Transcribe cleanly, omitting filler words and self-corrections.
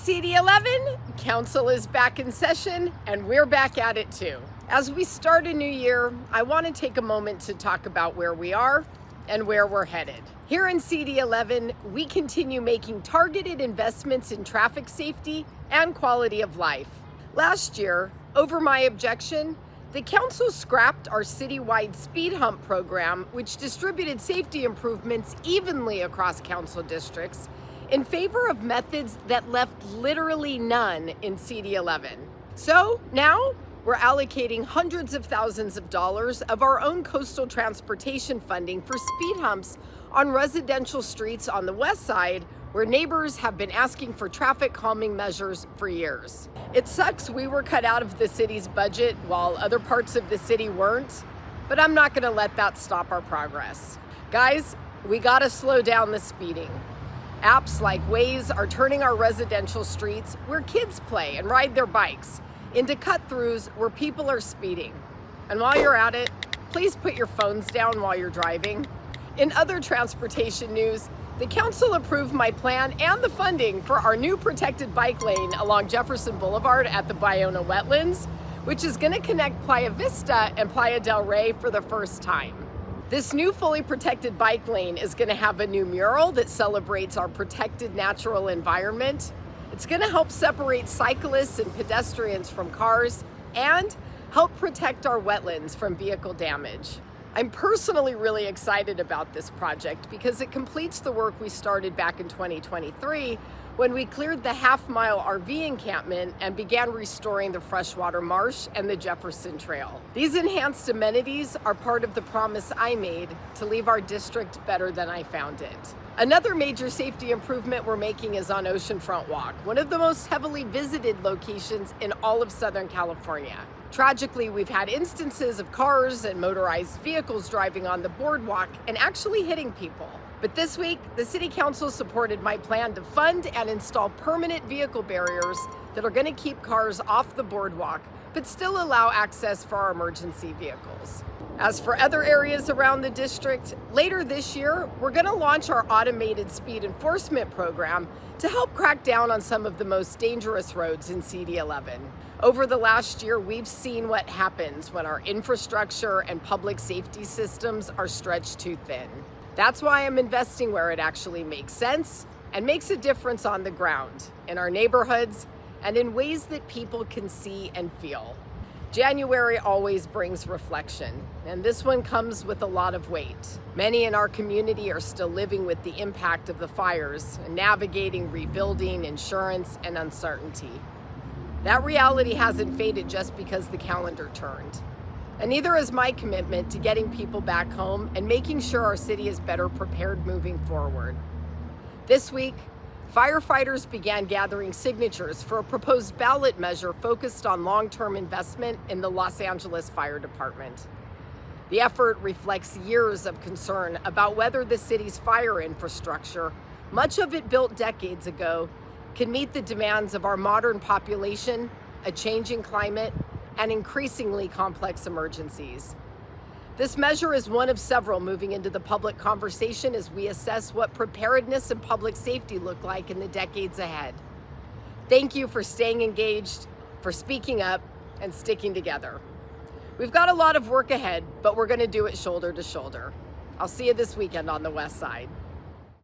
CD11, Council is back in session and we're back at it too. As we start a new year, I want to take a moment to talk about where we are and where we're headed. Here in CD11, we continue making targeted investments in traffic safety and quality of life. Last year, over my objection, the council scrapped our citywide speed hump program, which distributed safety improvements evenly across council districts, in favor of methods that left literally none in CD11. So now we're allocating hundreds of thousands of dollars of our own coastal transportation funding for speed humps on residential streets on the west side, where neighbors have been asking for traffic calming measures for years. It sucks we were cut out of the city's budget while other parts of the city weren't, but I'm not gonna let that stop our progress. Guys, we gotta slow down the speeding. Apps like Waze are turning our residential streets where kids play and ride their bikes into cut-throughs where people are speeding. And while you're at it, please put your phones down while you're driving. In other transportation news, the council approved my plan and the funding for our new protected bike lane along Jefferson Boulevard at the Ballona Wetlands, which is going to connect Playa Vista and Playa del Rey for the first time. This new fully protected bike lane is going to have a new mural that celebrates our protected natural environment. It's going to help separate cyclists and pedestrians from cars and help protect our wetlands from vehicle damage. I'm personally really excited about this project because it completes the work we started back in 2023 when we cleared the half-mile RV encampment and began restoring the freshwater marsh and the Jefferson Trail. These enhanced amenities are part of the promise I made to leave our district better than I found it. Another major safety improvement we're making is on Oceanfront Walk, one of the most heavily visited locations in all of Southern California. Tragically, we've had instances of cars and motorized vehicles driving on the boardwalk and actually hitting people. But this week, the City Council supported my plan to fund and install permanent vehicle barriers that are going to keep cars off the boardwalk, but still allow access for our emergency vehicles. As for other areas around the district, later this year, we're going to launch our automated speed enforcement program to help crack down on some of the most dangerous roads in CD11. Over the last year, we've seen what happens when our infrastructure and public safety systems are stretched too thin. That's why I'm investing where it actually makes sense and makes a difference on the ground, in our neighborhoods, and in ways that people can see and feel. January always brings reflection, and this one comes with a lot of weight. Many in our community are still living with the impact of the fires and navigating rebuilding, insurance, and uncertainty. That reality hasn't faded just because the calendar turned. And neither is my commitment to getting people back home and making sure our city is better prepared moving forward. This week, firefighters began gathering signatures for a proposed ballot measure focused on long-term investment in the Los Angeles Fire Department. The effort reflects years of concern about whether the city's fire infrastructure, much of it built decades ago, can meet the demands of our modern population, a changing climate, and increasingly complex emergencies. This measure is one of several moving into the public conversation as we assess what preparedness and public safety look like in the decades ahead. Thank you for staying engaged, for speaking up, and sticking together. We've got a lot of work ahead, but we're going to do it shoulder to shoulder. I'll see you this weekend on the West Side.